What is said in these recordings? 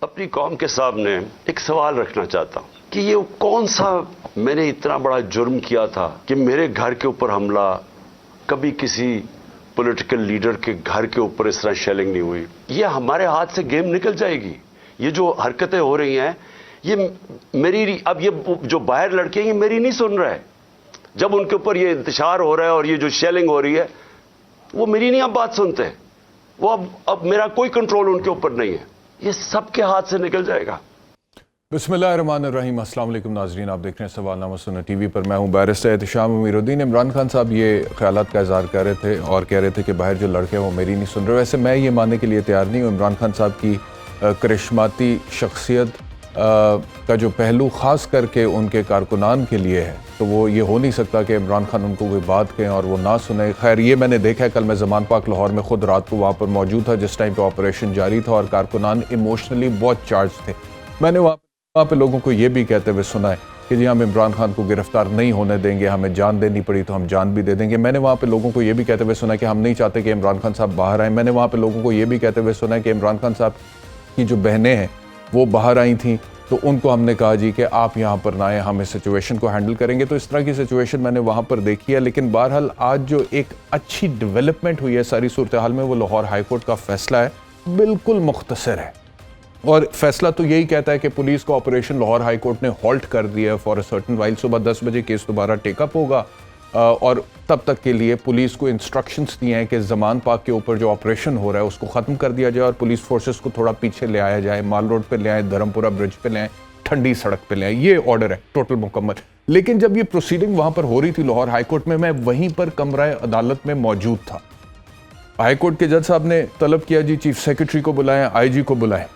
اپنی قوم کے سامنے ایک سوال رکھنا چاہتا ہوں کہ یہ کون سا میں نے اتنا بڑا جرم کیا تھا کہ میرے گھر کے اوپر حملہ، کبھی کسی پولیٹیکل لیڈر کے گھر کے اوپر اس طرح شیلنگ نہیں ہوئی. یہ ہمارے ہاتھ سے گیم نکل جائے گی. یہ جو حرکتیں ہو رہی ہیں یہ میری، اب یہ جو باہر لڑکے ہیں یہ میری نہیں سن رہے. جب ان کے اوپر یہ انتشار ہو رہا ہے اور یہ جو شیلنگ ہو رہی ہے وہ میری نہیں اب بات سنتے. وہ اب میرا کوئی کنٹرول ان کے اوپر نہیں ہے. یہ سب کے ہاتھ سے نکل جائے گا. بسم اللہ الرحمن الرحیم. السلام علیکم ناظرین، آپ دیکھ رہے ہیں سوال نامہ سنت ٹی وی پر. میں ہوں بیرسٹر احتشام امیر الدین. عمران خان صاحب یہ خیالات کا اظہار کر رہے تھے اور کہہ رہے تھے کہ باہر جو لڑکے ہیں وہ میری نہیں سن رہے. ویسے میں یہ ماننے کے لیے تیار نہیں ہوں. عمران خان صاحب کی کرشماتی شخصیت کا جو پہلو خاص کر کے ان کے کارکنان کے لیے ہے، تو وہ یہ ہو نہیں سکتا کہ عمران خان ان کو کوئی بات کہیں اور وہ نہ سنیں. خیر یہ میں نے دیکھا ہے، کل میں زمان پاک لاہور میں خود رات کو وہاں پر موجود تھا جس ٹائم پہ آپریشن جاری تھا، اور کارکنان ایموشنلی بہت چارج تھے. میں نے وہاں پہ لوگوں کو یہ بھی کہتے ہوئے سنا ہے کہ جی ہم عمران خان کو گرفتار نہیں ہونے دیں گے، ہمیں جان دینی پڑی تو ہم جان بھی دے دیں گے. میں نے وہاں پہ لوگوں کو یہ بھی کہتے ہوئے سنا کہ ہم نہیں چاہتے کہ عمران خان صاحب باہر آئیں. میں نے وہاں پہ لوگوں کو یہ بھی کہتے ہوئے سنا کہ عمران خان صاحب کی جو بہنیں ہیں وہ باہر آئی تھیں، تو ان کو ہم نے کہا جی کہ آپ یہاں پر نہ آئیں، ہم اس سچویشن کو ہینڈل کریں گے. تو اس طرح کی سچویشن میں نے وہاں پر دیکھی ہے. لیکن بہرحال آج جو ایک اچھی ڈیولپمنٹ ہوئی ہے ساری صورتحال میں، وہ لاہور ہائی کورٹ کا فیصلہ ہے. بالکل مختصر ہے اور فیصلہ تو یہی کہتا ہے کہ پولیس کو آپریشن لاہور ہائی کورٹ نے ہالٹ کر دیا ہے فار اے سرٹن وائل. صبح 10 بجے کیس دوبارہ ٹیک اپ ہوگا اور تب تک کے لیے پولیس کو انسٹرکشنز دیے ہیں کہ زمان پاک کے اوپر جو آپریشن ہو رہا ہے اس کو ختم کر دیا جائے اور پولیس فورسز کو تھوڑا پیچھے لے آیا جائے. مال روڈ پہ لے آئیں، دھرمپورہ برج پہ لے آئیں، ٹھنڈی سڑک پہ لے آئیں. یہ آرڈر ہے ٹوٹل مکمل. لیکن جب یہ پروسیڈنگ وہاں پر ہو رہی تھی لاہور ہائی کورٹ میں وہیں پر کمرہ عدالت میں موجود تھا. ہائی کورٹ کے جج صاحب نے طلب کیا جی چیف سیکرٹری کو بلائیں، آئی جی کو بلائیں،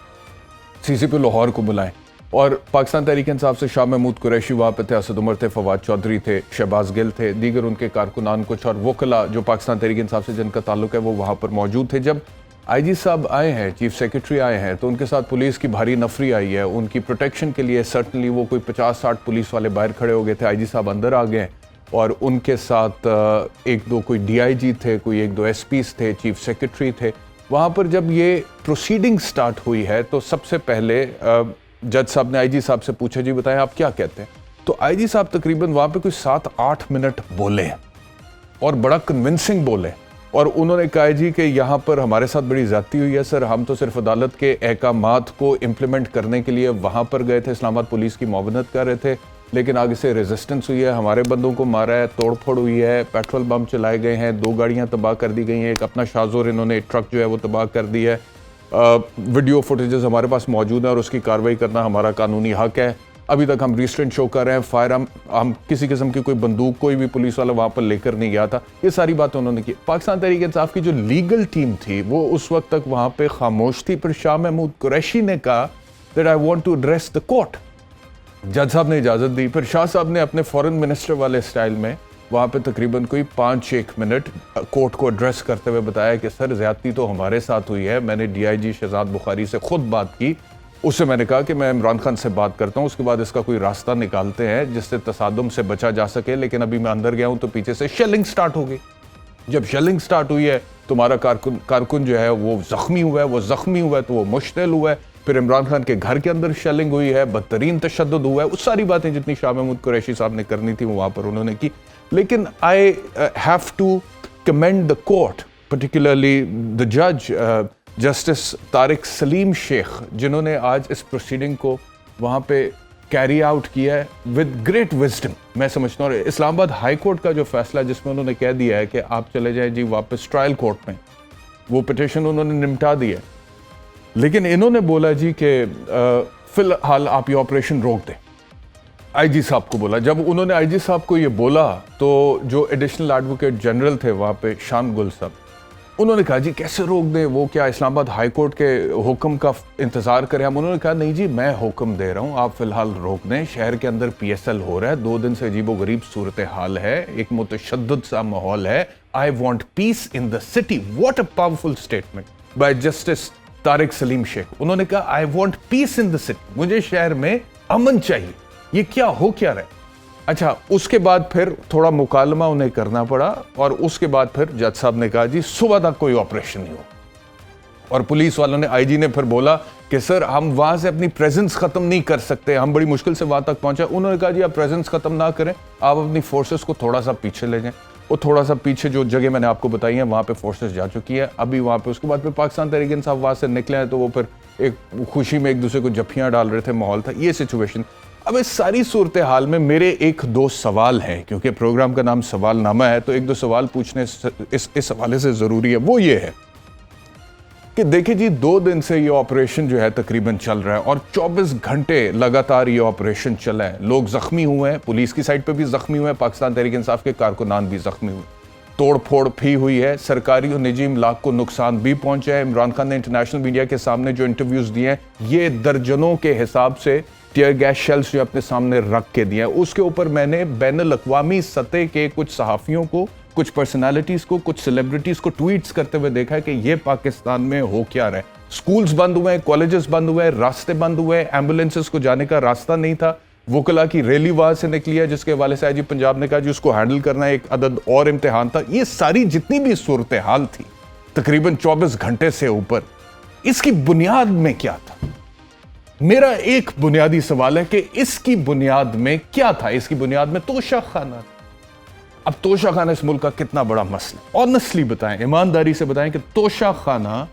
سی سی پی لاہور کو بلائیں. اور پاکستان تحریک انصاف سے شاہ محمود قریشی وہاں پہ تھے، اسد عمر تھے، فواد چودھری تھے، شہباز گل تھے، دیگر ان کے کارکنان کچھ اور وکلا جو پاکستان تحریک انصاف سے جن کا تعلق ہے وہ وہاں پر موجود تھے. جب آئی جی صاحب آئے ہیں، چیف سیکرٹری آئے ہیں، تو ان کے ساتھ پولیس کی بھاری نفری آئی ہے. ان کی پروٹیکشن کے لیے سرٹنلی وہ کوئی 50-60 پولیس والے باہر کھڑے ہو گئے تھے. آئی جی صاحب اندر آ گئے اور ان کے ساتھ ایک دو کوئی ڈی آئی جی تھے، کوئی ایک دو ایس پیز تھے، چیف سیکرٹری تھے. وہاں پر جب یہ پروسیڈنگ سٹارٹ ہوئی ہے تو سب سے پہلے جج صاحب نے آئی جی صاحب سے پوچھا جی بتائیں آپ کیا کہتے ہیں. تو آئی جی صاحب تقریباً وہاں پہ کوئی 7-8 منٹ بولے اور بڑا کنونسنگ بولے، اور انہوں نے کہا جی کہ یہاں پر ہمارے ساتھ بڑی زیادتی ہوئی ہے سر، ہم تو صرف عدالت کے احکامات کو امپلیمنٹ کرنے کے لیے وہاں پر گئے تھے، اسلام آباد پولیس کی معاونت کر رہے تھے، لیکن آگے سے ریزسٹنس ہوئی ہے، ہمارے بندوں کو مارا ہے، توڑ پھوڑ ہوئی ہے، پیٹرول بم چلائے گئے ہیں، 2 گاڑیاں تباہ کر دی گئی ہیں، ایک اپنا شازور انہوں نے ٹرک جو ہے وہ تباہ کر دی ہے. ویڈیو فوٹیجز ہمارے پاس موجود ہیں اور اس کی کارروائی کرنا ہمارا قانونی حق ہے. ابھی تک ہم ریسٹرینٹ شو کر رہے ہیں، فائر ہم کسی قسم کی کوئی بندوق کوئی بھی پولیس والا وہاں پر لے کر نہیں گیا تھا. یہ ساری باتیں انہوں نے کی. پاکستان تحریک انصاف کی جو لیگل ٹیم تھی وہ اس وقت تک وہاں پہ خاموش تھی. پھر شاہ محمود قریشی نے کہا that I want to address the court. جج صاحب نے اجازت دی. پھر شاہ صاحب نے اپنے فورن منسٹر والے سٹائل میں وہاں پہ تقریباً کوئی 5-6 منٹ کورٹ کو ایڈریس کرتے ہوئے بتایا کہ سر زیادتی تو ہمارے ساتھ ہوئی ہے. میں نے ڈی آئی جی شہزاد بخاری سے خود بات کی، اس سے میں نے کہا کہ میں عمران خان سے بات کرتا ہوں، اس کے بعد اس کا کوئی راستہ نکالتے ہیں جس سے تصادم سے بچا جا سکے. لیکن ابھی میں اندر گیا ہوں تو پیچھے سے شیلنگ سٹارٹ ہو گئی. جب شیلنگ سٹارٹ ہوئی ہے تمہارا کارکن جو ہے وہ زخمی ہوا ہے تو وہ مشتعل ہوا ہے. پھر عمران خان کے گھر کے اندر شیلنگ ہوئی ہے، بدترین تشدد ہوا ہے. وہ ساری باتیں جتنی شاہ محمود قریشی صاحب نے کرنی تھی وہ وہاں پر انہوں نے کی. لیکن I have to commend the court, particularly the judge, justice Tariq Saleem Sheikh, جنہوں نے آج اس پروسیڈنگ کو وہاں پہ کیری آؤٹ کیا ہے with great wisdom. میں سمجھتا ہوں اسلام آباد ہائی کورٹ کا جو فیصلہ جس میں انہوں نے کہہ دیا ہے کہ آپ چلے جائیں جی واپس ٹرائل کورٹ میں، وہ پٹیشن انہوں نے نمٹا دی ہے. لیکن انہوں نے بولا جی کہ فی الحال آپ یہ آپریشن روک دیں. آئی جی صاحب کو بولا. جب انہوں نے آئی جی صاحب کو یہ بولا تو جو ایڈیشنل ایڈوکیٹ جنرل تھے وہاں پہ شان گل صاحب، انہوں نے کہا جی کیسے روک دیں، وہ کیا اسلام آباد ہائی کورٹ کے حکم کا انتظار کریں ہم. انہوں نے کہا نہیں جی میں حکم دے رہا ہوں، آپ فی الحال روک دیں. شہر کے اندر پی ایس ایل ہو رہا ہے، 2 دن سے عجیب و غریب صورتحال ہے، ایک متشدد سا ماحول ہے. I want peace in the city. What a powerful statement by justice Tariq Saleem Sheikh. انہوں نے کہا آئی want peace in the city, مجھے شہر میں امن چاہیے. یہ کیا ہو کیا رہا ہے؟ اچھا اس کے بعد پھر تھوڑا مکالمہ انہیں کرنا پڑا اور اس کے بعد پھر جج صاحب نے کہا جی صبح تک کوئی آپریشن نہیں ہو. اور پولیس والوں نے آئی جی نے پھر بولا کہ سر ہم وہاں سے اپنی پریزنس ختم نہیں کر سکتے, ہم بڑی مشکل سے وہاں تک پہنچے. انہوں نے کہا جی آپ پریزنس ختم نہ کریں, آپ اپنی فورسز کو تھوڑا سا پیچھے لے جائیں. وہ تھوڑا سا پیچھے جو جگہ میں نے آپ کو بتائی ہیں وہاں پہ فورسز جا چکی ہے ابھی وہاں پہ. اس کے بعد پھر پاکستان تحریک انصاف وہاں سے نکلے ہیں تو وہ پھر ایک خوشی میں ایک دوسرے کو جھپیاں ڈال رہے تھے, ماحول تھا یہ سچویشن. اب اس ساری صورتحال میں میرے ایک دو سوال ہیں, کیونکہ پروگرام کا نام سوال نامہ ہے تو ایک دو سوال پوچھنے اس حوالے سے ضروری ہے. وہ یہ ہے کہ دیکھیں جی 2 دن سے یہ آپریشن جو ہے تقریباً چل رہا ہے اور 24 گھنٹے لگاتار یہ آپریشن چلا ہے. لوگ زخمی ہوئے ہیں, پولیس کی سائٹ پہ بھی زخمی ہوئے ہیں, پاکستان تحریک انصاف کے کارکنان بھی زخمی ہوئے, توڑ پھوڑ بھی ہوئی ہے, سرکاری اور نجی املاک کو نقصان بھی پہنچا ہے. عمران خان نے انٹرنیشنل میڈیا کے سامنے جو انٹرویوز دیے ہیں یہ درجنوں کے حساب سے ٹیئر گیس شیلز جو اپنے سامنے رکھ کے دیا ہے. اس کے اوپر میں نے بین الاقوامی سطح کے کچھ صحافیوں کو, کچھ پرسنالٹیز کو, کچھ سیلیبریٹیز کو ٹویٹس کرتے ہوئے دیکھا ہے کہ یہ پاکستان میں ہو کیا رہا ہے. سکولز بند ہوئے ہیں, کالجز بند ہوئے ہیں, راستے بند ہوئے ہیں, ایمبولینسز کو جانے کا راستہ نہیں تھا, وکلا کی ریلی وہاں سے نکلی ہے جس کے حوالے سے جی پنجاب نے کہا جی اس کو ہینڈل کرنا ایک عدد اور امتحان تھا. یہ ساری جتنی بھی صورتحال تھی تقریباً 24 گھنٹے سے اوپر, اس کی بنیاد میں کیا تھا؟ میرا ایک بنیادی سوال ہے کہ اس کی بنیاد میں کیا تھا؟ اس کی بنیاد میں توشہ خانہ. اب توشہ خانہ اس ملک کا کتنا بڑا مسئلہ ہے؟ آنیسٹلی بتائیں, ایمانداری سے بتائیں کہ توشہ خانہ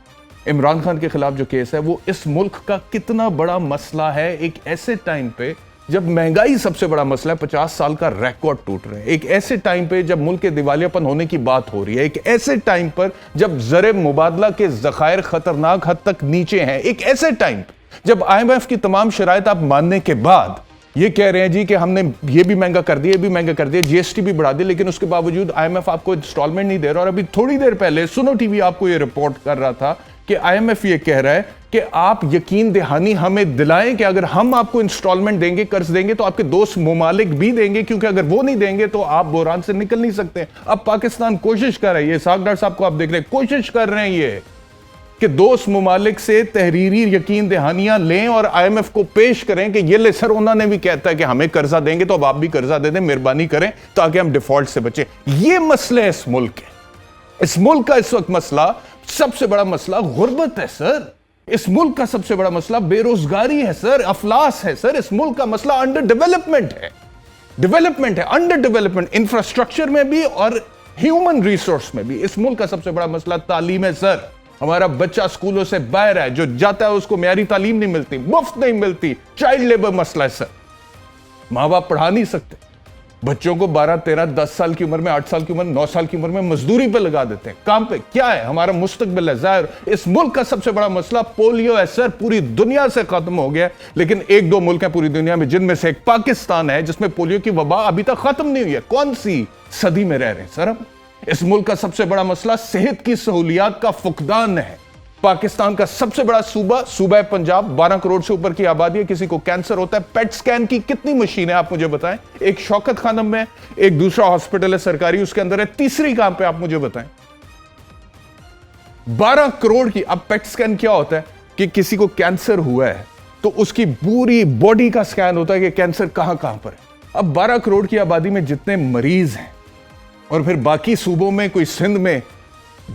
عمران خان کے خلاف جو کیس ہے وہ اس ملک کا کتنا بڑا مسئلہ ہے ایک ایسے ٹائم پہ جب مہنگائی سب سے بڑا مسئلہ ہے, 50 سال کا ریکارڈ ٹوٹ رہے ہیں, ایک ایسے ٹائم پہ جب ملک کے دیوالیہ پن ہونے کی بات ہو رہی ہے, ایک ایسے ٹائم پر جب زر مبادلہ کے ذخائر خطرناک حد تک نیچے ہیں, ایک ایسے ٹائم پہ جب IMF کی تمام شرائط آپ ماننے کے بعد یہ کہہ رہے ہیں جی کہ ہم نے یہ بھی مہنگا کر دیا, یہ بھی مہنگا کر دیا, GST بھی بڑھا دی, لیکن اس کے باوجود IMF آپ کو انسٹالمنٹ نہیں دے رہا. اور ابھی تھوڑی دیر پہلے سنو ٹی وی آپ کو یہ رپورٹ کر رہا تھا کہ IMF یہ کہہ رہا ہے کہ آپ یقین دہانی ہمیں دلائیں کہ اگر ہم آپ کو انسٹالمنٹ دیں گے, قرض دیں گے, تو آپ کے دوست ممالک بھی دیں گے, کیونکہ اگر وہ نہیں دیں گے تو آپ بحران سے نکل نہیں سکتے. اب پاکستان کوشش کر رہا ہے, یہ اسحاق ڈار صاحب کو آپ دیکھ رہے ہیں, کوشش کر رہے ہیں یہ کہ دوست ممالک سے تحریری یقین دہانیاں لیں اور IMF کو پیش کریں کہ یہ لے سر, انہوں نے بھی کہتا ہے کہ ہمیں قرضہ دیں گے تو اب آپ بھی قرضہ دے دیں, مہربانی کریں تاکہ ہم ڈیفالٹ سے بچیں. یہ مسئلہ ہے اس ملک کے. اس ملک کا اس وقت مسئلہ, سب سے بڑا مسئلہ غربت ہے سر. اس ملک کا سب سے بڑا مسئلہ بے روزگاری ہے سر, افلاس ہے سر. اس ملک کا مسئلہ انڈر ڈیولپمنٹ ہے, ڈیولپمنٹ ہے, انڈر ڈیولپمنٹ, انفراسٹرکچر میں بھی اور ہیومن ریسورس میں بھی. اس ملک کا سب سے بڑا مسئلہ تعلیم ہے سر. ہمارا بچہ اسکولوں سے باہر ہے, جو جاتا ہے اس کو معیاری تعلیم نہیں ملتی, مفت نہیں ملتی. چائلڈ لیبر مسئلہ ہے سر, ماں باپ پڑھا نہیں سکتے, بچوں کو 12, 13, 10 سال کی عمر میں, 8 سال کی عمر, 9 سال کی عمر میں مزدوری پہ لگا دیتے ہیں. کام پہ کیا ہے؟ ہمارا مستقبل ہے ظاہر. اس ملک کا سب سے بڑا مسئلہ پولیو ہے سر. پوری دنیا سے ختم ہو گیا, لیکن 1-2 ملک ہیں پوری دنیا میں جن میں سے ایک پاکستان ہے جس میں پولیو کی وبا ابھی تک ختم نہیں ہوئی ہے. کون سی صدی میں رہ رہے ہیں سر ہم؟ اس ملک کا سب سے بڑا مسئلہ صحت کی سہولیات کا فقدان ہے. پاکستان کا سب سے بڑا صوبہ پنجاب, 12 کروڑ سے اوپر کی آبادی ہے, کسی کو کینسر ہوتا ہے, پیٹ سکین کی کتنی مشینیں آپ مجھے بتائیں. ایک شوکت خانم میں, ایک دوسرا ہاسپٹل ہے سرکاری اس کے اندر ہے, تیسری کام پہ آپ مجھے بتائیں. 12 کروڑ کی. اب پیٹ سکین کیا ہوتا ہے کہ کسی کو کینسر ہوا ہے تو اس کی پوری باڈی کا سکین ہوتا ہے کہ کینسر کہاں کہاں پر ہے. اب 12 کروڑ کی آبادی میں جتنے مریض ہیں اور پھر باقی صوبوں میں, کوئی سندھ میں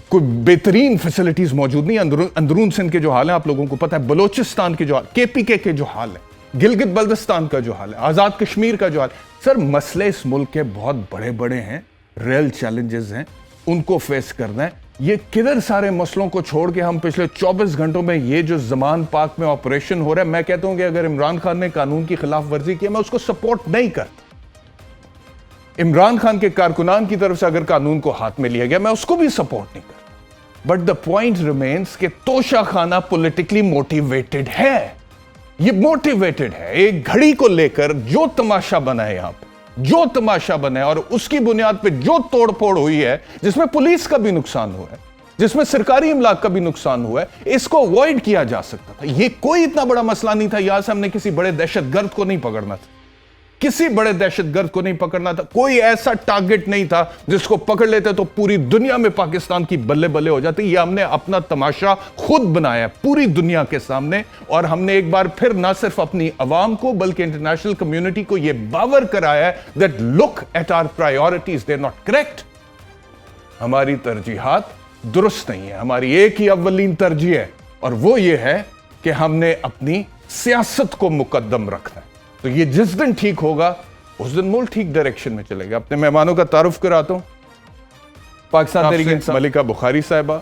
کوئی بہترین فیسلٹیز موجود نہیں. اندرون سندھ کے جو حال ہیں آپ لوگوں کو پتہ ہے, بلوچستان کے جو حال, KPK کے جو حال ہے, گلگت بلتستان کا جو حال ہے, آزاد کشمیر کا جو حال. سر مسئلے اس ملک کے بہت بڑے بڑے ہیں, ریل چیلنجز ہیں, ان کو فیس کرنا ہے. یہ کدھر سارے مسئلوں کو چھوڑ کے ہم پچھلے 24 گھنٹوں میں یہ جو زمان پاک میں آپریشن ہو رہا ہے, میں کہتا ہوں کہ اگر عمران خان نے قانون کی خلاف ورزی کی, میں اس کو سپورٹ نہیں کرتا. عمران خان کے کارکنان کی طرف سے اگر قانون کو ہاتھ میں لیا گیا, میں اس کو بھی سپورٹ نہیں کرتا. بٹ دا پوائنٹ ریمینز کہ توشہ خانہ پولیٹیکلی موٹیویٹڈ ہے. یہ موٹیویٹڈ ہے ایک گھڑی کو لے کر, جو تماشا بنا ہے یہاں پہ, جو تماشا بنا ہے, اور اس کی بنیاد پہ جو توڑ پھوڑ ہوئی ہے, جس میں پولیس کا بھی نقصان ہوا ہے, جس میں سرکاری املاک کا بھی نقصان ہوا ہے, اس کو اوائڈ کیا جا سکتا تھا. یہ کوئی اتنا بڑا مسئلہ نہیں تھا. یہاں سے ہم نے کسی بڑے دہشت گرد کو نہیں پکڑنا تھا, کسی بڑے دہشت گرد کو نہیں پکڑنا تھا. کوئی ایسا ٹارگٹ نہیں تھا جس کو پکڑ لیتے تو پوری دنیا میں پاکستان کی بلے بلے ہو جاتی. یہ ہم نے اپنا تماشا خود بنایا پوری دنیا کے سامنے, اور ہم نے ایک بار پھر نہ صرف اپنی عوام کو بلکہ انٹرنیشنل کمیونٹی کو یہ باور کرایا ہے that look at our priorities, they're not correct. ہماری ترجیحات درست نہیں ہے. ہماری ایک ہی اولین ترجیح ہے اور وہ یہ ہے کہ ہم نے اپنی سیاست کو مقدم رکھنا ہے. تو یہ جس دن ٹھیک ہوگا اس دن ملک ٹھیک ڈائریکشن میں چلے گا. اپنے مہمانوں کا تعارف کراتا ہوں. پاکستان تحریک انصاف ملکہ بخاری صاحبہ,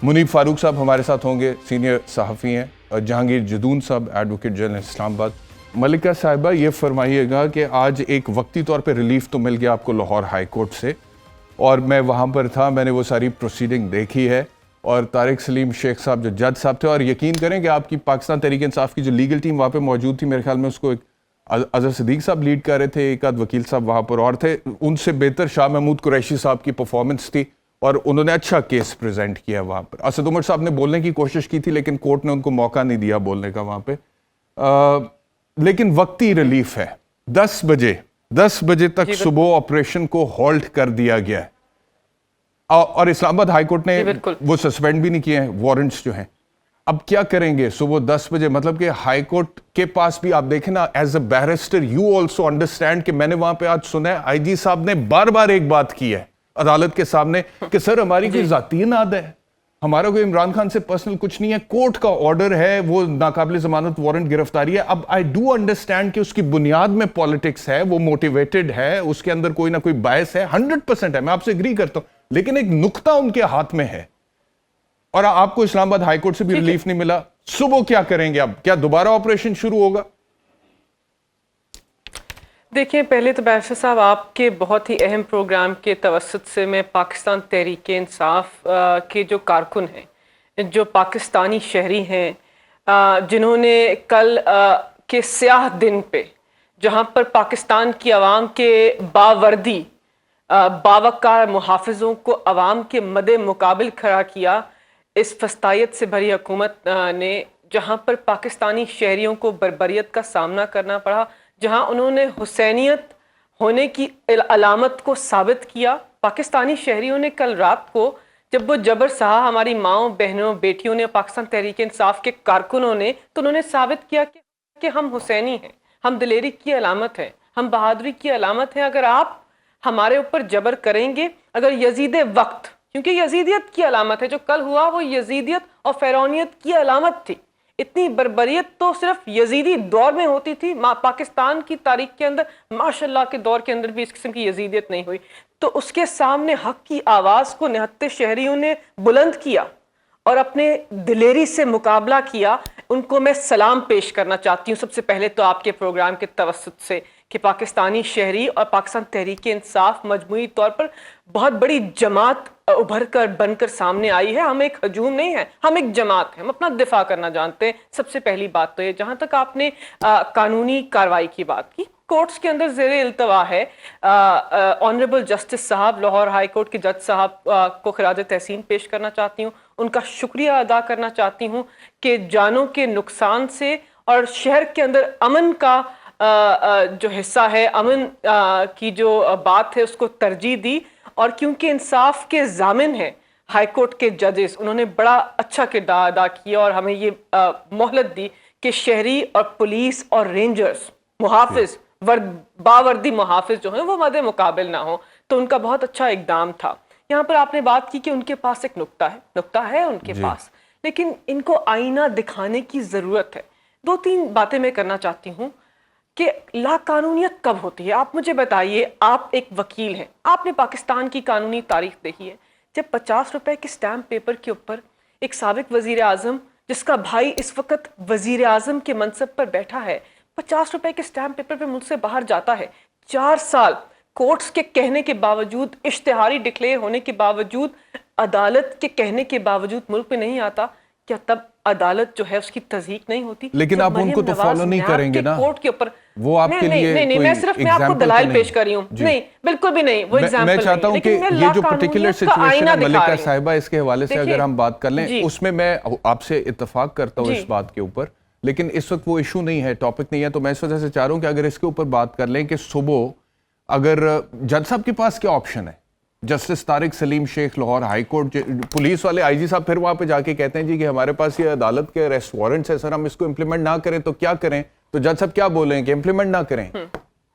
منیب فاروق صاحب ہمارے ساتھ ہوں گے, سینئر صحافی ہیں, جہانگیر جدون صاحب ایڈوکیٹ جنرل اسلام آباد. ملکہ صاحبہ یہ فرمائیے گا کہ آج ایک وقتی طور پہ ریلیف تو مل گیا آپ کو لاہور ہائی کورٹ سے, اور میں وہاں پر تھا, میں نے وہ ساری پروسیڈنگ دیکھی ہے, اور طارق سلیم شیخ صاحب جو جج صاحب تھے, اور یقین کریں کہ آپ کی پاکستان تحریک انصاف کی جو لیگل ٹیم وہاں پہ موجود تھی, میرے خیال میں اس کو ایک اظہر صدیق صاحب لیڈ کر رہے تھے, ایک آدھ وکیل صاحب وہاں پر اور تھے, ان سے بہتر شاہ محمود قریشی صاحب کی پرفارمنس تھی, اور انہوں نے اچھا کیس پریزنٹ کیا وہاں پر. اسد عمر صاحب نے بولنے کی کوشش کی تھی لیکن کورٹ نے ان کو موقع نہیں دیا بولنے کا وہاں پہ. لیکن وقتی ریلیف ہے. 10 بجے تک صبح آپریشن کو ہالٹ کر دیا گیا ہے, اور اسلام آباد ہائی کورٹ نے وہ سسپینڈ بھی نہیں کیے ہیں وارنٹس جو ہیں. اب کیا کریں گے صبح 10 بجے؟ مطلب کہ ہائی کورٹ کے پاس بھی آپ دیکھیں نا, as a barrister you also understand کہ میں نے وہاں پہ آج سنا ہے آئی جی صاحب نے بار بار ایک بات کی ہے عدالت کے سامنے کہ سر ہماری کوئی ذاتی اناد ہے, ہمارا کوئی عمران خان سے پرسنل کچھ نہیں ہے, کورٹ کا آرڈر ہے, وہ ناقابل ضمانت وارنٹ گرفتاری ہے. اب آئی ڈو انڈرسٹینڈ کہ اس کی بنیاد میں پالیٹکس ہے, وہ موٹیویٹڈ ہے, اس کے اندر کوئی نہ کوئی باعث ہے, 100% ہے, میں آپ سے اگری کرتا ہوں, لیکن ایک نقطہ ان کے ہاتھ میں ہے, اور آپ کو اسلام آباد ہائی کورٹ سے بھی ریلیف نہیں ملا. صبح کیا کریں گے؟ اب کیا دوبارہ آپریشن شروع ہوگا؟ دیکھیں, پہلے تو بیرسٹر صاحب آپ کے بہت ہی اہم پروگرام کے توسط سے میں پاکستان تحریک انصاف کے جو کارکن ہیں, جو پاکستانی شہری ہیں, جنہوں نے کل کے سیاہ دن پہ جہاں پر پاکستان کی عوام کے باوردی باوقار محافظوں کو عوام کے مد مقابل کھڑا کیا, اس فسطائیت سے بھری حکومت نے, جہاں پر پاکستانی شہریوں کو بربریت کا سامنا کرنا پڑا, جہاں انہوں نے حسینیت ہونے کی علامت کو ثابت کیا. پاکستانی شہریوں نے کل رات کو جب وہ جبر سہا ہماری ماؤں بہنوں بیٹیوں نے, پاکستان تحریک انصاف کے کارکنوں نے, تو انہوں نے ثابت کیا کہ ہم حسینی ہیں, ہم دلیری کی علامت ہیں, ہم بہادری کی علامت ہیں. اگر آپ ہمارے اوپر جبر کریں گے, اگر یزید وقت, کیونکہ یزیدیت کی علامت ہے جو کل ہوا, وہ یزیدیت اور فرعونیت کی علامت تھی. اتنی بربریت تو صرف یزیدی دور میں ہوتی تھی, پاکستان کی تاریخ کے اندر ماشاءاللہ کے دور کے اندر بھی اس قسم کی یزیدیت نہیں ہوئی. تو اس کے سامنے حق کی آواز کو نہتے شہریوں نے بلند کیا اور اپنے دلیری سے مقابلہ کیا. ان کو میں سلام پیش کرنا چاہتی ہوں سب سے پہلے تو آپ کے پروگرام کے توسط سے, کہ پاکستانی شہری اور پاکستان تحریک انصاف مجموعی طور پر بہت بڑی جماعت ابھر کر بن کر سامنے آئی ہے. ہم ایک ہجوم نہیں ہے, ہم ایک جماعت ہیں, ہم اپنا دفاع کرنا جانتے ہیں. سب سے پہلی بات تو یہ. جہاں تک آپ نے قانونی کارروائی کی بات کی, کورٹس کے اندر زیر التوا ہے. آنریبل جسٹس صاحب لاہور ہائی کورٹ کے جج صاحب کو خراج تحسین پیش کرنا چاہتی ہوں, ان کا شکریہ ادا کرنا چاہتی ہوں کہ جانوں کے نقصان سے اور شہر کے اندر امن کا جو حصہ ہے, امن کی جو بات ہے, اس کو ترجیح دی. اور کیونکہ انصاف کے ضامن ہیں ہائی کورٹ کے ججز, انہوں نے بڑا اچھا کردار ادا کیا اور ہمیں یہ مہلت دی کہ شہری اور پولیس اور رینجرز محافظ باوردی محافظ جو ہیں وہ مد مقابل نہ ہوں. تو ان کا بہت اچھا اقدام تھا. یہاں پر آپ نے بات کی کہ ان کے پاس ایک نقطہ ہے ان کے پاس, لیکن ان کو آئینہ دکھانے کی ضرورت ہے. 2-3 باتیں میں کرنا چاہتی ہوں کہ لا قانونیت کب ہوتی ہے. آپ مجھے بتائیے, آپ ایک وکیل ہیں, آپ نے پاکستان کی قانونی تاریخ دیکھی ہے. جب 50 روپے کے سٹیمپ پیپر کے اوپر ایک سابق وزیر اعظم جس کا بھائی اس وقت وزیر اعظم کے منصب پر بیٹھا ہے, 50 روپے کے سٹیمپ پیپر پہ ملک سے باہر جاتا ہے, 4 سال کورٹس کے کہنے کے باوجود, اشتہاری ڈکلیئر ہونے کے باوجود, عدالت کے کہنے کے باوجود ملک میں نہیں آتا, کیا تب عدالت جو ہے اس کی تصدیق نہیں ہوتی؟ لیکن آپ ان کو تو فالو نہیں کریں گے نا کورٹ کے اوپر. وہ آپ کے لیے نہیں, میں صرف میں آپ کو دلائل پیش کر رہی ہوں. نہیں, بالکل بھی نہیں, وہ ایگزامپل. میں چاہتا ہوں کہ یہ جو پرٹیکولر سچویشن ہے ملکہ صاحبہ, اس کے حوالے سے اگر ہم بات کر لیں, اس میں آپ سے اتفاق کرتا ہوں اس بات کے اوپر, لیکن اس وقت وہ ایشو نہیں ہے, ٹاپک نہیں ہے. تو میں اس وجہ سے چاہ رہا ہوں کہ اگر اس کے اوپر بات کر لیں کہ صبح اگر جج صاحب کے پاس کیا آپشن ہے, جسٹس طارق سلیم شیخ لاہور ہائی کورٹ, پولیس والے آئی جی صاحب پھر وہاں پہ جا کے کہتے ہیں جی کہ ہمارے پاس یہ عدالت کے اریسٹ وارنٹس ہے سر, ہم اس کو امپلیمنٹ نہ کریں تو کیا کریں؟ تو جج صاحب کیا بولیں کہ امپلیمنٹ نہ کریں,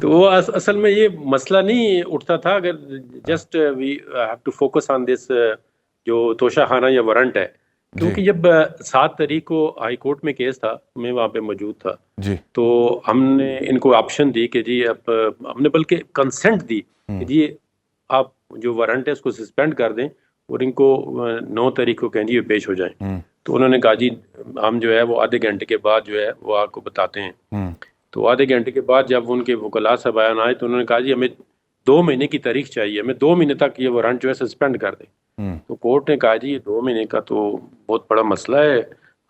تو وہ اصل میں یہ مسئلہ نہیں اٹھتا تھا اگر just we have to focus on this جو توشہ خانہ یا وارنٹ ہے، کیونکہ جب 7 تاریخ کو ہائی کورٹ میں کیس تھا، میں وہاں پہ موجود تھا جی، تو ہم نے ان کو آپشن دی کہ جی اب ہم نے بلکہ کنسنٹ دی کہ جی آپ جو وارنٹ ہے اس کو سسپینڈ کر دیں اور ان کو 9 تاریخ کو کہیں جی پیش ہو جائیں. تو انہوں نے کہا جی ہم جو ہے وہ آدھے گھنٹے کے بعد جو ہے وہ آپ کو بتاتے ہیں. تو آدھے گھنٹے کے بعد جب ان کے وکلاء صاحب بیان آئے تو انہوں نے کہا جی ہمیں 2 مہینے کی تاریخ چاہیے، ہمیں 2 مہینے تک یہ وارنٹ جو ہے سسپینڈ کر دیں. تو کورٹ نے کہا جی یہ 2 مہینے کا تو بہت بڑا مسئلہ ہے،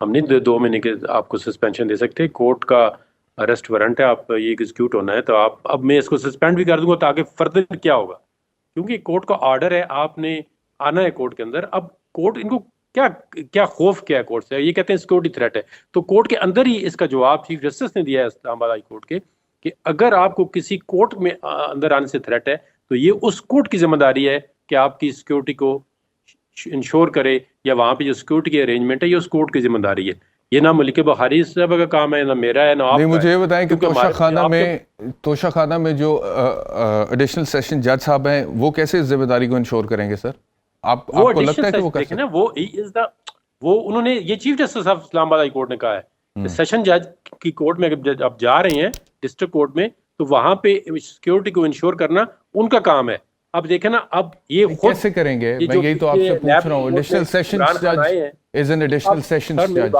ہم نہیں 2 مہینے کے آپ کو سسپینشن دے سکتے، کورٹ کا اریسٹ وارنٹ ہے، آپ یہ ایگزیکیوٹ ہونا ہے. تو آپ اب میں اس کو سسپینڈ بھی کر دوں گا تو آگے فردر کیا ہوگا، کیونکہ کورٹ کا آرڈر ہے، آپ نے آنا ہے کورٹ کے اندر. اب کورٹ ان کو کیا خوف کیا ہے کورٹ سے، یہ کہتے ہیں سیکورٹی تھریٹ ہے. تو کورٹ کے اندر ہی اس کا جواب چیف جسٹس نے دیا ہے اسلام آباد ہائی کورٹ کے کہ اگر آپ کو کسی کورٹ میں اندر آنے سے تھریٹ ہے تو یہ اس کورٹ کی ذمہ داری ہے کہ آپ کی سیکورٹی کو انشور کرے، یا وہاں پہ جو سیکورٹی کی ارینجمنٹ ہے یہ اس کورٹ کی ذمہ داری ہے. یہ نہ ملک بخاری صاحب کا کام ہے، نہ میرا ہے، نہ آپ کا. مجھے یہ بتائیں کہ توشہ خانہ میں جو ایڈیشنل سیشن جج صاحب ہیں وہ کیسے اس ذمہ داری کو انشور کریں گے سر؟ آپ کو لگتا ہے کہ وہ دیکھیں نا وہ انہوں نے یہ چیف جسٹس آف اسلام آباد ہائی کورٹ نے کہا ہے سیشن جج کی کورٹ میں اب جا رہے ہیں ڈسٹرکٹ کورٹ میں تو وہاں پہ سیکورٹی کو انشور کرنا ان کا کام ہے. اب دیکھیں نا اب یہ کیسے کریں گے؟ میں یہی تو آپ سے پوچھ رہا ہوں. ایڈیشنل سیشن جج از این ایڈیشنل سیشن جج،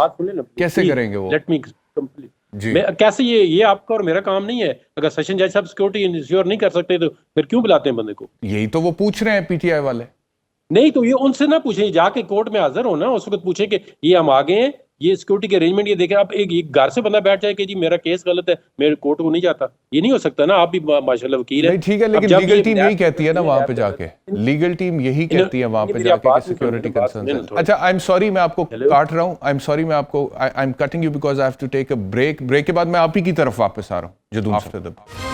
کیسے کریں گے وہ؟ Let me complete. کیسے یہ آپ کا اور میرا کام نہیں ہے. اگر سیشن جج صاحب سیکورٹی انشور نہیں کر سکتے تو پھر کیوں بلاتے ہیں بندے کو؟ یہی تو وہ پوچھ رہے ہیں پی ٹی آئی والے. نہیں تو یہ ان سے نہ پوچھیں، جا کے کورٹ میں حاضر ہونا اس وقت پوچھیں کہ یہ ہم آگے ہیں، یہ سیکورٹی کے ارینجمنٹ یہ دیکھیں. اب ایک گھر سے بندہ بیٹھ جائے کہ جی میرا کیس غلط ہے، میرے کورٹ کو نہیں جاتا، یہ نہیں ہو سکتا نا. آپ بھی ماشاءاللہ وکیل ہیں. ٹھیک ہے لیکن لیگل ٹیم یہی کہتی ہے نا وہاں پہ جا کے، لیگل ٹیم یہی کہتی ہے وہاں پہ جا کے کہ سیکورٹی کنسرنز. اچھا آئی ایم سوری میں آپ کو کاٹ رہا ہوں، آئی ایم سوری میں آپ کو I am cutting you because I have to take a break کے بعد میں آپ ہی کی طرف واپس آ رہا ہوں جدون صاحب.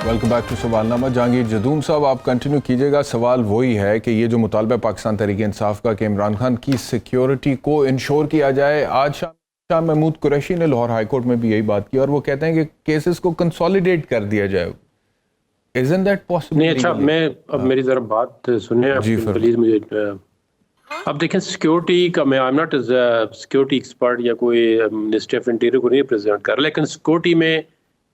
ویلکم بیک ٹو سوال نامہ. جہانگیر جدون صاحب آپ کنٹینیو کیجیے گا. سوال وہی ہے کہ یہ جو مطالبہ پاکستان تحریک انصاف کا کہ عمران خان کی سیکیورٹی کو انشور کیا جائے، آج شاہ محمود قریشی نے لاہور ہائی کورٹ میں بھی یہی بات کی اور وہ کہتے ہیں کہ کیسز کو کنسولیڈیٹ کر دیا جائے. Isn't that possible? نہیں اچھا میں اب میری ذرا بات سنیں پلیز. مجھے اب دیکھیں سیکورٹی کا میں I am not as security expert یا کوئی منسٹری آف انٹیریئر کو نہیں ریپرزینٹ کر، لیکن سیکورٹی میں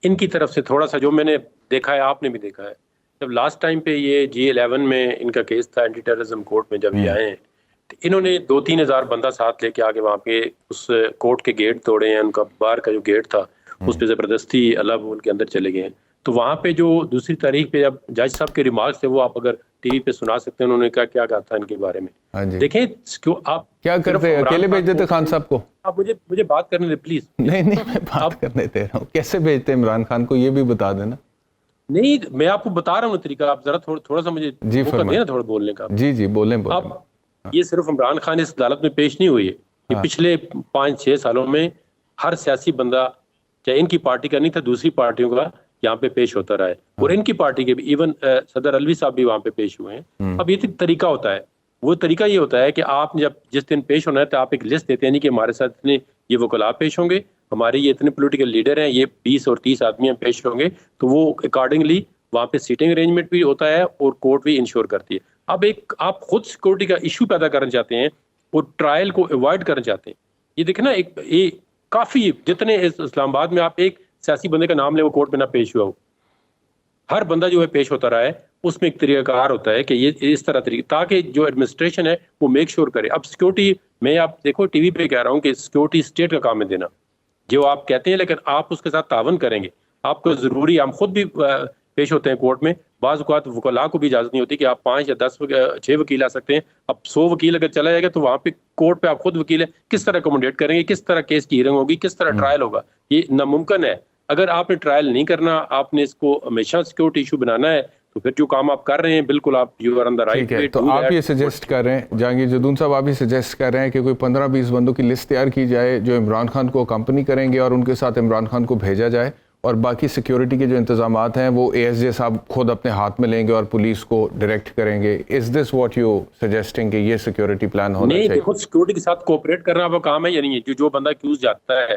ان کی طرف سے تھوڑا سا جو میں نے دیکھا ہے، آپ نے بھی دیکھا ہے، جب لاسٹ ٹائم پہ یہ G11 میں ان کا کیس تھا اینٹی ٹیررزم کورٹ میں، جب یہ آئے ہیں تو انہوں نے 2-3 ہزار بندہ ساتھ لے کے آگے وہاں پہ اس کورٹ کے گیٹ توڑے ہیں. ان کا باہر کا جو گیٹ تھا اس پہ زبردستی اللہ ان کے اندر چلے گئے ہیں. تو وہاں پہ جو دوسری تاریخ پہ جب جج صاحب کے ریمارکس تھے وہ آپ اگر ٹی وی پہ سنا سکتے ہیں، انہوں نے کیا کہا تھا ان کے بارے میں. دیکھیں آپ کیا کرتے ہیں، اکیلے بھیج دیتے خان صاحب کو؟ آپ مجھے بات کرنے دیں پلیز. نہیں میں بات کرنے دے رہا ہوں. کیسے بھیجتے ہیں عمران خان کو یہ بھی بتا دینا. نہیں میں آپ کو بتا رہا ہوں طریقہ، آپ ذرا تھوڑا سا مجھے موقع دیں نا تھوڑا بولنے کا. جی بولیں. اب یہ صرف عمران خان اس عدالت میں پیش نہیں ہوئی ہے، یہ پچھلے 5-6 سالوں میں ہر سیاسی بندہ چاہے ان کی پارٹی کا نہیں تھا دوسری پارٹیوں کا یہاں پہ پیش ہوتا رہا ہے، اور ان کی پارٹی کے بھی ایون صدر الوی صاحب بھی وہاں پہ پیش ہوئے ہیں. اب یہ طریقہ ہوتا ہے، وہ طریقہ یہ ہوتا ہے کہ آپ جب جس دن پیش ہونا ہے تو آپ ایک لسٹ دیتے ہیں نہیں کہ ہمارے ساتھ اتنے یہ وکلاء پیش ہوں گے، ہمارے یہ اتنے پولیٹیکل لیڈر ہیں، یہ 20 اور 30 آدمی پیش ہوں گے، تو وہ اکارڈنگلی وہاں پہ سیٹنگ ارینجمنٹ بھی ہوتا ہے اور کورٹ بھی انشور کرتی ہے. اب آپ خود سیکورٹی کا ایشو پیدا کرنا چاہتے ہیں اور ٹرائل کو اوائڈ کرنا چاہتے ہیں. یہ دیکھیں نا یہ کافی جتنے اسلام آباد میں آپ ایک سیاسی بندے کا نام لے وہ کورٹ میں نہ پیش ہوا ہو، ہر بندہ جو ہے پیش ہوتا رہا ہے، اس میں ایک طریقہ کار ہوتا ہے کہ یہ اس طرح طریقہ تاکہ جو ایڈمنسٹریشن ہے وہ میک شور کرے. اب سیکورٹی میں آپ دیکھو ٹی وی پہ کہہ رہا ہوں کہ سیکورٹی اسٹیٹ کا کام ہے دینا جو آپ کہتے ہیں، لیکن آپ اس کے ساتھ تعاون کریں گے. آپ کو ضروری، ہم خود بھی پیش ہوتے ہیں کورٹ میں، بعض اوقات وکلاء کو بھی اجازت نہیں ہوتی کہ آپ 5 یا 10 6 وکیل آ سکتے ہیں. اب 100 وکیل اگر چلا جائے گا تو وہاں پہ کورٹ پہ آپ خود وکیل ہیں، کس طرح اکوموڈیٹ کریں گے، کس طرح کیس کی ہیئرنگ ہوگی، کس طرح ٹرائل ہوگا، یہ ناممکن ہے. اگر آپ نے ٹرائل نہیں کرنا، آپ نے اس کو ہمیشہ سیکورٹی ایشو بنانا ہے، تو پھر جو کام آپ کر رہے ہیں بالکل آپ you are on the right way. تو آپ یہ سجیسٹ کر رہے ہیں جہانگیر جدون صاحب، آپ یہ سجیسٹ کر رہے ہیں کہ کوئی 15-20 بندوں کی لسٹ تیار کی جائے جو عمران خان کو اکمپنی کریں گے اور ان کے ساتھ عمران خان کو بھیجا جائے، اور باقی سیکیورٹی کے جو انتظامات ہیں وہ اے ایس جے صاحب خود اپنے ہاتھ میں لیں گے اور پولیس کو ڈائریکٹ کریں گے. از دس واٹ یو سجیسٹنگ کہ یہ سیکیورٹی پلان ہونا چاہیے؟ نہیں، خود سیکورٹی کے ساتھ کوپریٹ کرنا آپ کا کام ہے یا نہیں ہے؟ جو بندہ ایکیوز جاتا ہے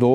2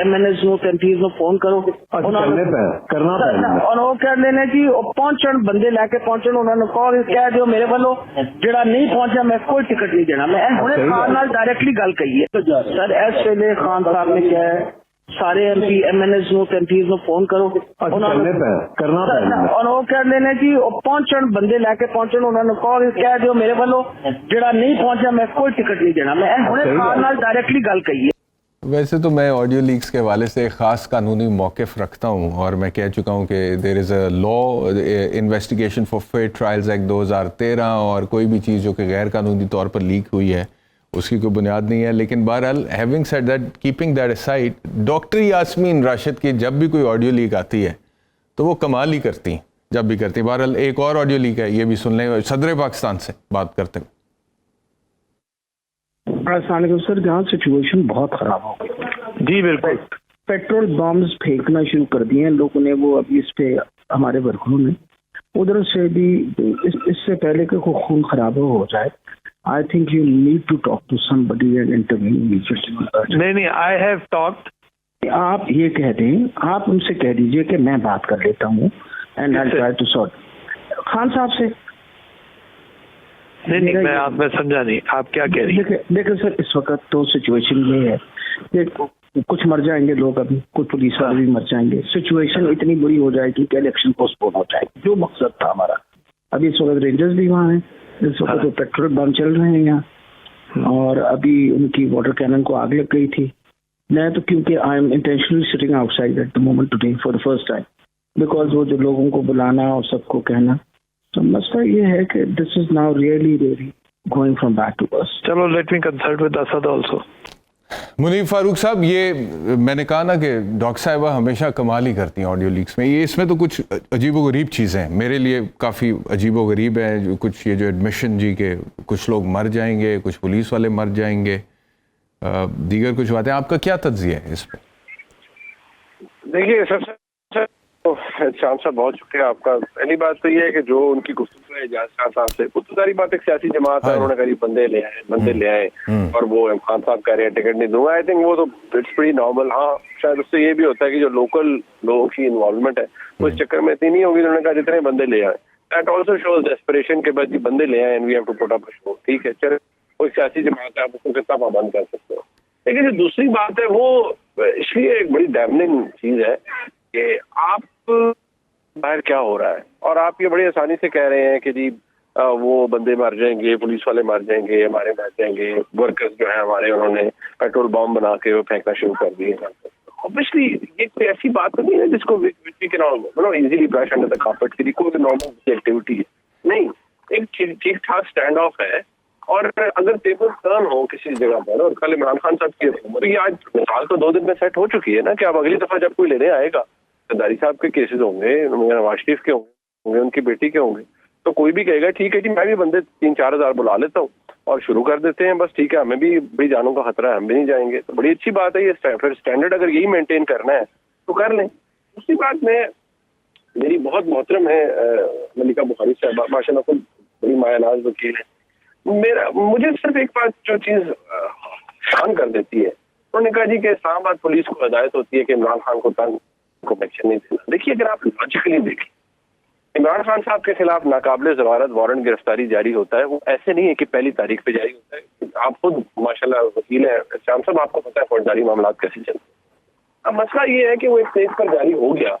MNS ਨੂੰ MPs ਨੂੰ ਫੋਨ ਕਰੋ, ਕਰਨਾ ਔਰ ਉਹ ਕਹਿੰਦੇ ਨੇ ਜੀ ਉਹ ਪਹੁੰਚਣ, ਬੰਦੇ ਲੈ ਕੇ ਪਹੁੰਚਣ, ਉਹਨਾਂ ਨੂੰ ਕਾਲ ਕਹਿ ਦਿਓ ਮੇਰੇ ਵੱਲੋਂ, ਜਿਹੜਾ ਨਹੀਂ ਪਹੁੰਚਿਆ ਮੈਂ ਕੋਈ ਟਿਕਟ ਨਹੀਂ ਦੇਣਾ। ਮੈਂ ਹੁਣੇ ਖਾਨ ਨਾਲ ਡਾਇਰੈਕਟਲੀ ਗੱਲ ਕਹੀ ਹੈ। ਸਰ ਇਸ ਵੇਲੇ ਖਾਨ ਸਾਹਿਬ ਨੇ ਕਿਹਾ ਹੈ ਸਾਰੇ MP MNS ਨੂੰ MPs ਨੂੰ ਫੋਨ ਕਰੋ, ਉਹਨਾਂ ਨੂੰ ਕਰਨਾ ਔਰ ਉਹ ਕਹਿੰਦੇ ਨੇ ਜੀ ਉਹ ਪਹੁੰਚਣ, ਬੰਦੇ ਲੈ ਕੇ ਪਹੁੰਚਣ, ਉਹਨਾਂ ਨੂੰ ਕਾਲ ਕਹਿ ਦਿਓ ਮੇਰੇ ਵੱਲੋਂ, ਜਿਹੜਾ ਨਹੀਂ ਪਹੁੰਚਿਆ ਮੈਂ ਕੋਈ ਟਿਕਟ ਨਹੀਂ ਦੇਣਾ। ਮੈਂ ਹੁਣੇ ਖਾਨ ਨਾਲ ਡਾਇਰੈਕਟਲੀ ਗੱਲ ਕਹੀ ਹੈ। ویسے تو میں آڈیو لیکس کے حوالے سے ایک خاص قانونی موقف رکھتا ہوں، اور میں کہہ چکا ہوں کہ there is a law investigation for fair trials act 2013، اور کوئی بھی چیز جو کہ غیر قانونی طور پر لیک ہوئی ہے اس کی کوئی بنیاد نہیں ہے. لیکن بہرحال having said that, keeping that aside, doctor Yasmin Rashid کی جب بھی کوئی آڈیو لیک آتی ہے تو وہ کمال ہی کرتی ہیں جب بھی کرتی ہیں. بہرحال ایک اور آڈیو لیک ہے، یہ بھی سن لیں، صدر پاکستان سے بات کرتے ہیں. السلام علیکم سر، جہاں سچویشن بہت خراب ہو گئی. جی بالکل. پیٹرول بمز پھینکنا شروع کر دیے ہیں لوگوں نے، وہ ابھی اس پہ ہمارے ورکروں نے ادھر سے بھی اس سے پہلے کہ کوئی خون خراب ہو جائے، I think you need to talk to somebody and interview. نہیں، آئی ہیو ٹاکڈ. آپ یہ کہہ دیں، آپ ان سے کہہ دیجئے کہ میں بات کر لیتا ہوں and I try to sort Khan صاحب سے. نہیں، میں سمجھا نہیں آپ کیا کہہ رہی ہیں. دیکھیں سر، اس وقت تو سچویشن یہ ہے کہ کچھ مر جائیں گے لوگ، ابھی کچھ پولیس والے بھی مر جائیں گے. سچویشن اتنی بری ہو جائے گی کہ الیکشن پوسٹ پون ہو جائے گی، جو مقصد تھا ہمارا. ابھی اس وقت رینجرز بھی وہاں ہیں، اس وقت پیٹرول بم چل رہے ہیں یہاں، اور ابھی ان کی واٹر کینن کو آگ لگ گئی تھی. میں تو کیونکہ I am intentionally sitting outside at the moment today for the first time, because وہ جو لوگوں کو بلانا اور سب کو کہنا، تو مسئلہ یہ ہے کہ this is now really going from back to us. چلو let me consult with Asad also. Muneeb Farooq صاحب، یہ میں نے کہا نا کہ ڈاکٹر صاحبہ ہمیشہ کمال ہی کرتی ہیں آڈیو لیکس میں. اس میں تو کچھ عجیب و غریب چیزیں ہیں، میرے لیے کافی عجیب و غریب ہیں. کچھ یہ جو ایڈمیشن جی کہ کچھ لوگ مر جائیں گے، کچھ پولیس والے مر جائیں گے، دیگر کچھ باتیں. آپ کا کیا تجزیہ ہے اس پہ؟ دیکھیے، سب سے شام صاحب بہت شکریہ آپ کا. پہلی بات تو یہ ہے کہ جو ان کی گفتگو ہے اعجاز خان صاحب سے، وہ تو ساری بات ایک سیاسی جماعت ہے، انہوں نے کہا بندے لے آئے اور وہ خان صاحب کہہ رہے ہیں ٹکٹ نہیں دوں گا. آئی تھنک وہ تو اٹس پریٹی نارمل. ہاں شاید اس سے یہ بھی ہوتا ہے کہ جو لوکل لوگوں کی انوالومنٹ ہے وہ اس چکر میں اتنی نہیں ہوگی. انہوں نے کہا جتنے بندے لے آئے، دیٹ آلسو شوز ڈیسپریشن کے بعد بندے لے آئے and we have to put up a show. ٹھیک ہے، چلے وہ ایک سیاسی جماعت ہے، آپ اس کو کتنا پابند کر سکتے ہو. لیکن جو دوسری بات ہے وہ اس لیے ایک بڑی ڈیمننگ چیز ہے کہ آپ باہر کیا ہو رہا ہے، اور آپ یہ بڑی آسانی سے کہہ رہے ہیں کہ جی وہ بندے مر جائیں گے، پولیس والے مر جائیں گے، ہمارے مر جائیں گے، ورکرز جو ہیں ہمارے انہوں نے پیٹرول بم بنا کے وہ پھینکنا شروع کر دیے. اوبیسلی یہ کوئی ایسی بات تو نہیں ہے جس کو easily brush under the carpet کی کوئی نارمل ایکٹیویٹی ہے. نہیں، ایک ٹھیک ٹھاک اسٹینڈ آف ہے. اور اگر ٹیبل ٹرن ہو کسی جگہ پر، اور کل عمران خان صاحب کی حکومت یہ آج مثال تو 2 دن میں سیٹ ہو چکی ہے نا کہ اب اگلی دفعہ جب کوئی لینے آئے گا، زرداری صاحب کے کیسز ہوں گے، نواز شریف کے ہوں گے، ان کی بیٹی کے ہوں گے، تو کوئی بھی کہے گا ٹھیک ہے جی میں بھی بندے 3-4 ہزار بلا لیتا ہوں اور شروع کر دیتے ہیں، بس ٹھیک ہے، ہمیں بھی بڑی جانوں کا خطرہ ہے، ہم بھی نہیں جائیں گے. تو بڑی اچھی بات ہے یہ. پھر اسٹینڈرڈ اگر یہی مینٹین کرنا ہے تو کر لیں. دوسری بات میری بہت محترم ہے ملکہ بخاری صاحبہ، ماشاء اللہ خود بڑی مایہ ناز وکیل ہے. مجھے صرف ایک بات جو چیز شان کر دیتی ہے، انہوں نے کہا جی کہ اسلام آباد پولیس کو ہدایت ہوتی ہے کہ عمران خان کو ایکشن نہیں دینا. دیکھیے، اگر آپ لاجیکلی دیکھیں، عمران خان صاحب کے خلاف ناقابل ضمانت وارنٹ گرفتاری جاری ہوتا ہے، وہ ایسے نہیں ہے کہ پہلی تاریخ پہ جاری ہوتا ہے. آپ خود ماشاءاللہ وکیل ہیں شام صاحب، آپ کو پتہ ہے فوجداری معاملات کیسے چلتے ہیں. اب مسئلہ یہ ہے کہ وہ ایک اسٹیج پر جاری ہو گیا،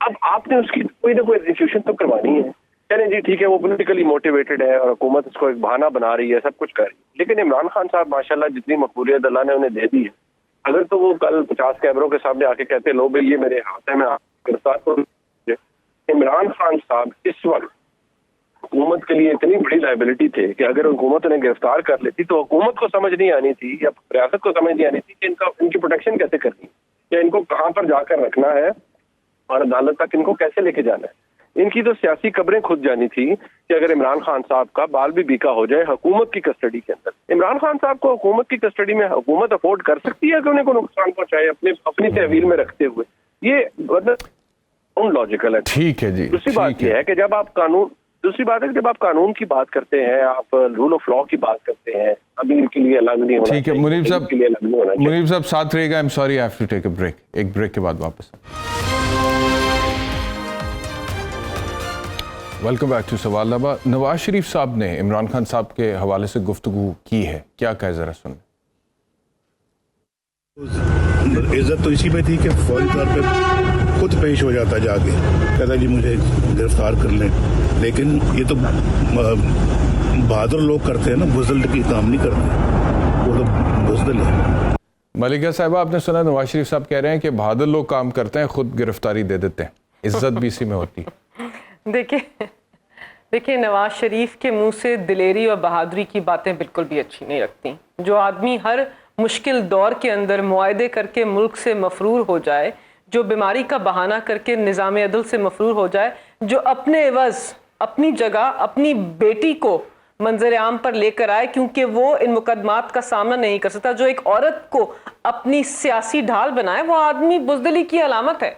اب آپ نے اس کی کوئی نہ کوئی ایگزیکیوشن تو کروانی ہے. چلیں جی ٹھیک ہے، وہ پولیٹیکلی موٹیویٹڈ ہے اور حکومت اس کو ایک بہانہ بنا رہی ہے، سب کچھ کر رہی ہے. لیکن عمران خان صاحب ماشاءاللہ جتنی مقبولیت اللہ نے انہیں دے دی ہے، اگر تو وہ کل 50 کیمروں کے سامنے آ کے کہتے لو بھائی یہ میرے ہاتھ ہے، میں گرفتار کروں. عمران خان صاحب اس وقت حکومت کے لیے اتنی بڑی لائبلٹی تھے کہ اگر حکومت انہیں گرفتار کر لیتی تو حکومت کو سمجھ نہیں آنی تھی یا ریاست کو سمجھ نہیں آنی تھی کہ ان کی پروٹیکشن کیسے کرنی ہے، یا ان کو کہاں پر جا کر رکھنا ہے اور عدالت تک ان کو کیسے لے کے جانا ہے. ان کی تو سیاسی قبریں کھود جانی تھی کہ اگر عمران خان صاحب کا بال بھی بیکا ہو جائے حکومت کی کسٹڈی کے اندر. عمران خان صاحب کو حکومت کی کسٹڈی میں حکومت افورڈ کر سکتی ہے کہ انہیں کو نقصان پہنچائے اپنی تحویل میں رکھتے ہوئے. یہ ان لاجیکل ہے. ٹھیک ہے جی. دوسری بات یہ ہے کہ جب آپ قانون کی بات کرتے ہیں، آپ رول آف لا کی بات کرتے ہیں، امیر کے لیے الگ نہیں ہونا. ٹھیک ہے منیب صاحب ساتھ رہے گا. I'm sorry I have to take a break. ایک بریک کے بعد واپس. ویلکم بیک ٹو سوال لبا. نواز شریف صاحب نے عمران خان صاحب کے حوالے سے گفتگو کی ہے، کیا کہے ذرا سنیں. عزت تو اسی پہ تھی کہ فوری طور پہ خود پیش ہو جاتا جا کے، کہتا جی مجھے گرفتار کر لیں. لیکن یہ تو بہادر لوگ کرتے ہیں نا، بزدل کی کام نہیں کرتے، وہ تو بزدل ہے. ملکہ صاحبہ آپ نے سنا نواز شریف صاحب کہہ رہے ہیں کہ بہادر لوگ کام کرتے ہیں خود گرفتاری دے دیتے ہیں, عزت بھی اسی میں ہوتی ہے. دیکھیں نواز شریف کے منہ سے دلیری اور بہادری کی باتیں بالکل بھی اچھی نہیں لگتی. جو آدمی ہر مشکل دور کے اندر معاہدے کر کے ملک سے مفرور ہو جائے, جو بیماری کا بہانہ کر کے نظام عدل سے مفرور ہو جائے, جو اپنے عوض اپنی جگہ اپنی بیٹی کو منظر عام پر لے کر آئے کیونکہ وہ ان مقدمات کا سامنا نہیں کر سکتا, جو ایک عورت کو اپنی سیاسی ڈھال بنائے, وہ آدمی بزدلی کی علامت ہے.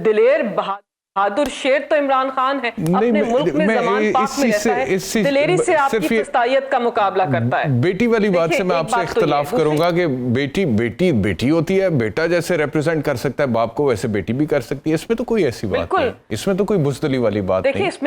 دلیر بہادر شیر تو عمران خان ہے, اپنے ملک میں زمان پاک میں رہتا ہے, دلیری سے آپ کی فستائیت کا مقابلہ کرتا ہے. بیٹی والی بات سے میں آپ سے اختلاف کروں گا کہ بیٹی ہوتی ہے, بیٹا جیسے ریپریزنٹ کر سکتا ہے باپ کو ویسے بیٹی بھی کر سکتی ہے. اس میں تو کوئی ایسی بات نہیں, اس میں تو کوئی بزدلی والی بات نہیں. دیکھیں اس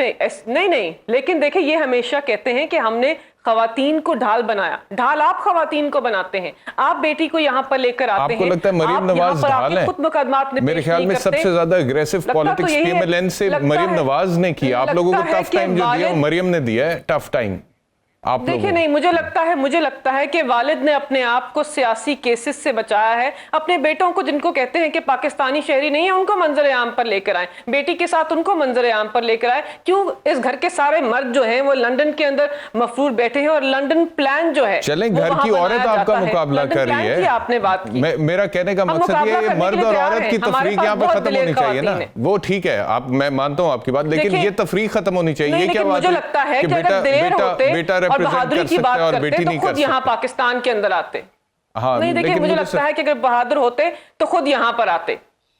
میں نہیں, لیکن دیکھیں یہ ہمیشہ کہتے ہیں کہ ہم نے خواتین کو ڈھال بنایا. ڈھال آپ خواتین کو بناتے ہیں, آپ بیٹی کو یہاں پر لے کر آتے ہیں. آپ کو لگتا ہے مریم نواز ڈھال ہے؟ خود مقدمات میرے خیال میں سب سے زیادہ اگریسو پالیٹکس PMLN سے مریم نواز نے کیا. آپ لوگوں کو ٹف ٹائم جو دیا وہ مریم نے دیا ہے, ٹف ٹائم. دیکھیں نہیں, مجھے لگتا ہے کہ والد نے اپنے آپ کو سیاسی کیسز سے بچایا ہے. اپنے بیٹوں کو جن کو کہتے ہیں کہ پاکستانی شہری نہیں ہے ان کو منظر عام پر لے کر آئیں, بیٹی کے ساتھ ان کو منظر عام پر لے کر آئے. کیوں اس گھر کے سارے مرد جو ہیں وہ لندن کے اندر مفرور بیٹھے ہیں اور لندن پلان جو ہے چلیں گھر کی عورت آپ کا مقابلہ کر رہی ہے. آپ نے بات کی, میرا کہنے کا مقصد یہ ہے مرد اور عورت کی تفریق یہاں پہ ختم ہونی چاہیے نا. وہ ٹھیک ہے, میں مانتا ہوں آپ کی بات, لیکن یہ تفریق ختم ہونی چاہیے. یہ کیا بات مجھے لگتا ہے کہ اگر بیٹا ریپرزینٹ کر سکتا اور بیٹی نہیں خود یہاں پاکستان کے اندر آتے. نہیں دیکھیں مجھے لگتا ہے کہ اگر بہادر ہوتے تو خود یہاں پر آتے,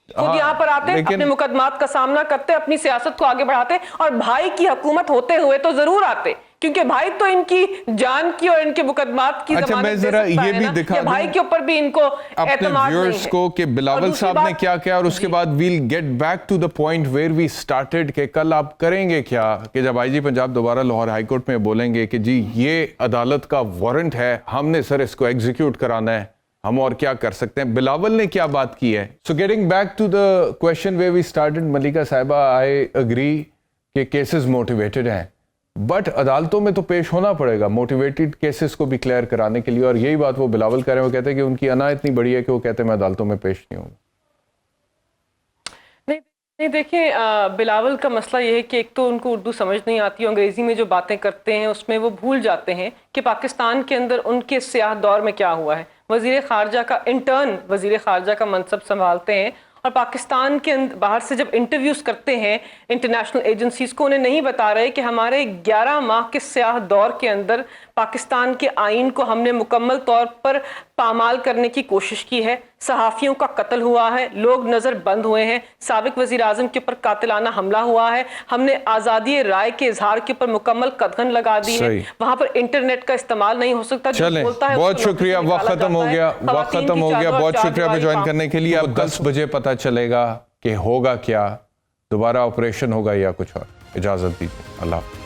اپنے مقدمات کا سامنا کرتے, اپنی سیاست کو آگے بڑھاتے, اور بھائی کی حکومت ہوتے ہوئے تو ضرور آتے, کیونکہ بھائی تو ان کی جان کی اور ان کے مقدمات کی ضمانت دے سکتا ہے نا, کہ بھائی کے اوپر بھی ان کو اعتماد نہیں ہے. کو کہ بلاول صاحب نے کیا کیا, اور اس کے بعد we'll get back to the point where we started کہ کل آپ کریں گے کیا, کہ جب IG پنجاب دوبارہ لاہور ہائی کورٹ میں بولیں گے کہ جی یہ عدالت کا وارنٹ ہے, ہم نے سر اس کو ایگزیکیوٹ کرانا ہے, ہم اور کیا کر سکتے ہیں. بلاول نے کیا بات کی ہے. So getting back to the question where we started, Maleeka صاحبہ آئی اگری کہ کیسز موٹیویٹڈ ہیں, بٹ عدالتوں میں تو پیش ہونا پڑے گا موٹیویٹڈ کیسز کو بھی کلیئر کرانے کے لیے, اور یہی بات وہ بلاول کہہ رہے ہیں. وہ کہتے ہیں کہ ان کی انا اتنی بڑی ہے کہ وہ کہتے ہیں میں عدالتوں میں پیش نہیں ہوں. نہیں دیکھیں بلاول کا مسئلہ یہ ہے کہ ایک تو ان کو اردو سمجھ نہیں آتی, انگریزی میں جو باتیں کرتے ہیں اس میں وہ بھول جاتے ہیں کہ پاکستان کے اندر ان کے سیاہ دور میں کیا ہوا ہے. وزیر خارجہ کا انٹرن وزیر خارجہ کا منصب سنبھالتے ہیں, اور پاکستان کے باہر سے جب انٹرویوز کرتے ہیں انٹرنیشنل ایجنسیز کو, انہیں نہیں بتا رہے کہ ہمارے 11 ماہ کے سیاہ دور کے اندر پاکستان کے آئین کو ہم نے مکمل طور پر پامال کرنے کی کوشش کی ہے, صحافیوں کا قتل ہوا ہے, لوگ نظر بند ہوئے ہیں, سابق وزیر اعظم کے اوپر قاتلانہ حملہ ہوا ہے, ہم نے آزادی رائے کے اظہار کے اوپر مکمل قدغن لگا دی ہے, وہاں پر انٹرنیٹ کا استعمال نہیں ہو سکتا. چلیں بہت شکریہ, وقت ختم ہو گیا, بہت شکریہ ہمیں جوائن کرنے کے لیے. اب 10 بجے پتہ چلے گا کہ ہوگا کیا, دوبارہ آپریشن ہوگا یا کچھ اور. اجازت دیجیے, اللہ حافظ.